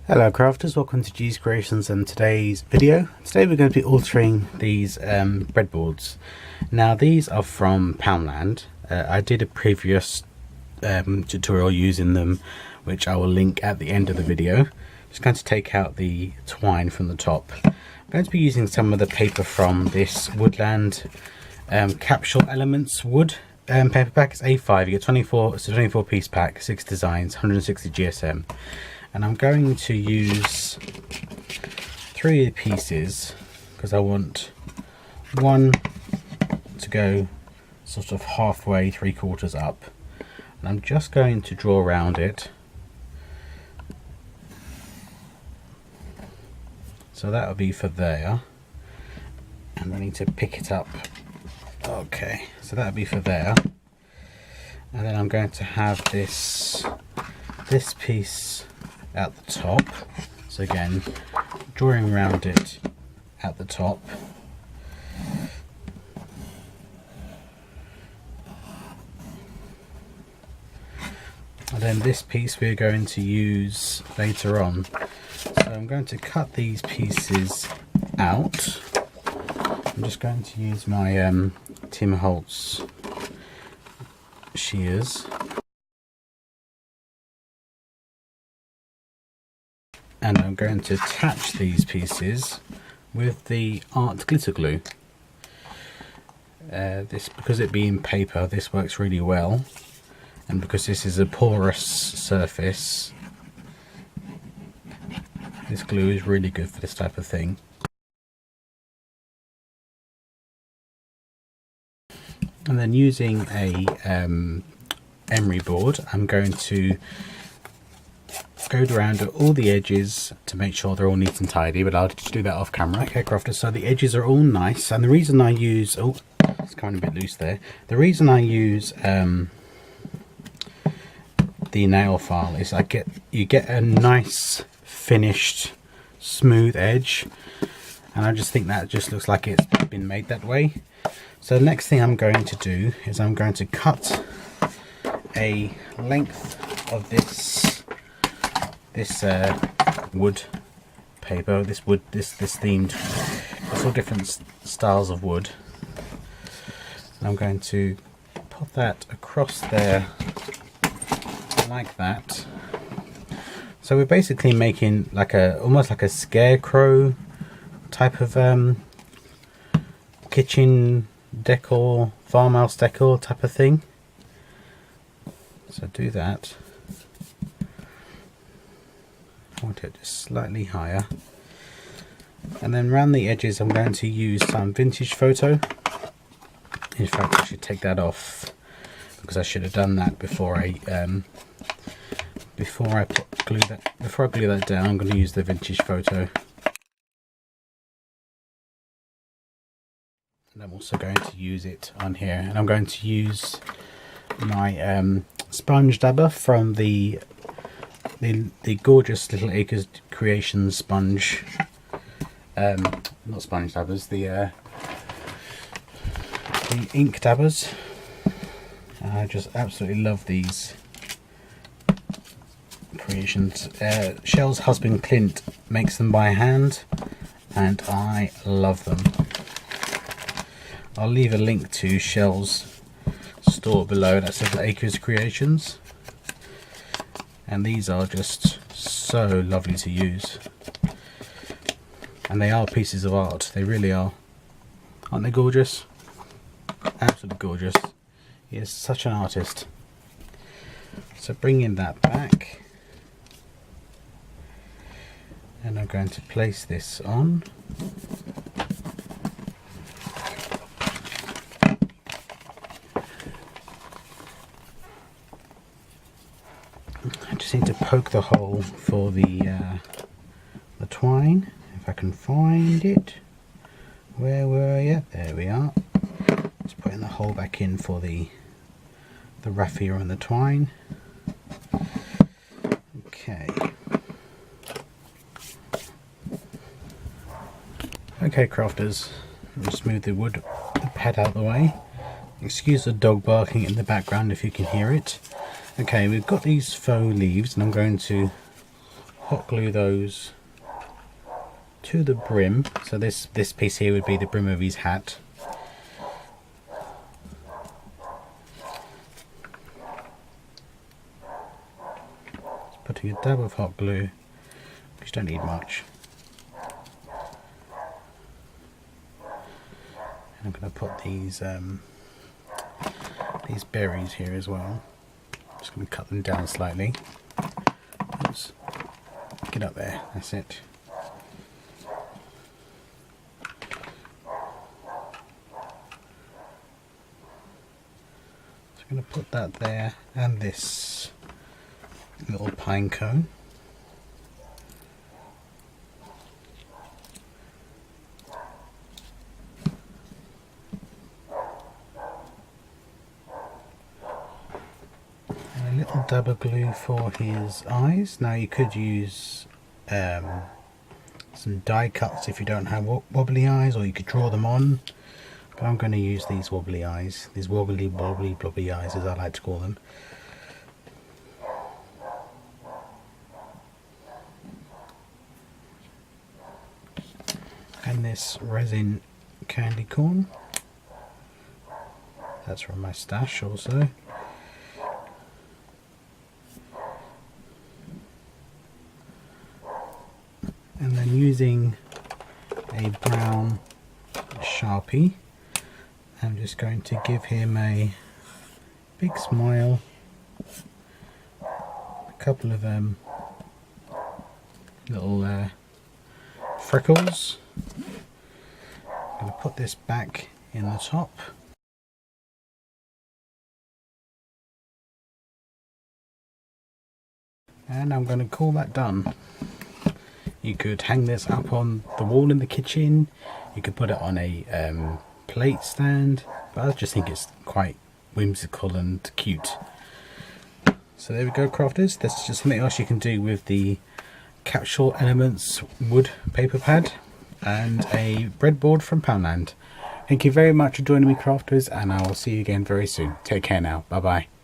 Hello crafters, welcome to G's Creations and today's video. Today we're going to be altering these breadboards. Now these are from Poundland. I did a previous tutorial using them, which I will link at the end of the video. Just going to take out the twine from the top. I'm going to be using some of the paper from this Woodland Capsule Elements wood paper pack. It's A5, you get 24, it's a 24 piece pack, 6 designs, 160 GSM. And I'm going to use 3 pieces because I want one to go sort of halfway, 3/4 up, and I'm just going to draw around it. So that'll be for there, and I need to pick it up. Okay, so that'll be for there, and then I'm going to have this piece at the top. So again, drawing around it at the top. And then this piece we're going to use later on. So I'm going to cut these pieces out. I'm just going to use my Tim Holtz shears. And I'm going to attach these pieces with the art glitter glue. This, because it being paper, this works really well, and because this is a porous surface, this glue is really good for this type of thing. And then using a emery board, I'm going to go around all the edges to make sure they're all neat and tidy, but I'll just do that off camera. Okay crafters, so the edges are all nice, and the reason I use, oh it's kind of a bit loose there, the reason I use the nail file is you get a nice finished smooth edge, and I just think that just looks like it's been made that way. So the next thing I'm going to do is I'm going to cut a length of this wood paper, this themed, it's all different styles of wood. And I'm going to put that across there like that. So we're basically making like almost like a scarecrow type of kitchen decor, farmhouse decor type of thing. So do that. I want it just slightly higher, and then around the edges I'm going to use some vintage photo. In fact, I should take that off because I should have done that before I glue that down. I'm going to use the vintage photo, and I'm also going to use it on here. And I'm going to use my sponge dabber from the gorgeous Little Acres Creations sponge, not sponge dabbers, the ink dabbers. I just absolutely love these creations. Shell's husband Clint makes them by hand, and I love them. I'll leave a link to Shell's store below. That's Little Acres Creations. And these are just so lovely to use, and they are pieces of art. They really are. Aren't they gorgeous? Absolutely gorgeous. He is such an artist. So bringing that back, and I'm going to place this on. I just need to poke the hole for the twine, if I can find it. Where were you? There we are. Just putting the hole back in for the raffia and the twine. Okay. Okay crafters, just move the wood pad out of the way. Excuse the dog barking in the background if you can hear it. Okay, we've got these faux leaves, and I'm going to hot glue those to the brim. So this piece here would be the brim of his hat. Just putting a dab of hot glue, because you don't need much. And I'm going to put these berries here as well. Just going to cut them down slightly. Oops. Get up there, that's it. So I'm going to put that there, and this little pine cone. A little dab of glue for his eyes. Now you could use some die cuts if you don't have wobbly eyes, or you could draw them on, but I'm going to use these wobbly eyes, these wobbly blobby eyes as I like to call them. And this resin candy corn, that's from my stash also. And then using a brown Sharpie, I'm just going to give him a big smile, a couple of little freckles. I'm going to put this back in the top. And I'm going to call that done. You could hang this up on the wall in the kitchen, you could put it on a plate stand, but I just think it's quite whimsical and cute. So there we go, crafters. This is just something else you can do with the Capsule Elements wood paper pad and a breadboard from Poundland. Thank you very much for joining me, crafters, and I will see you again very soon. Take care now. Bye bye.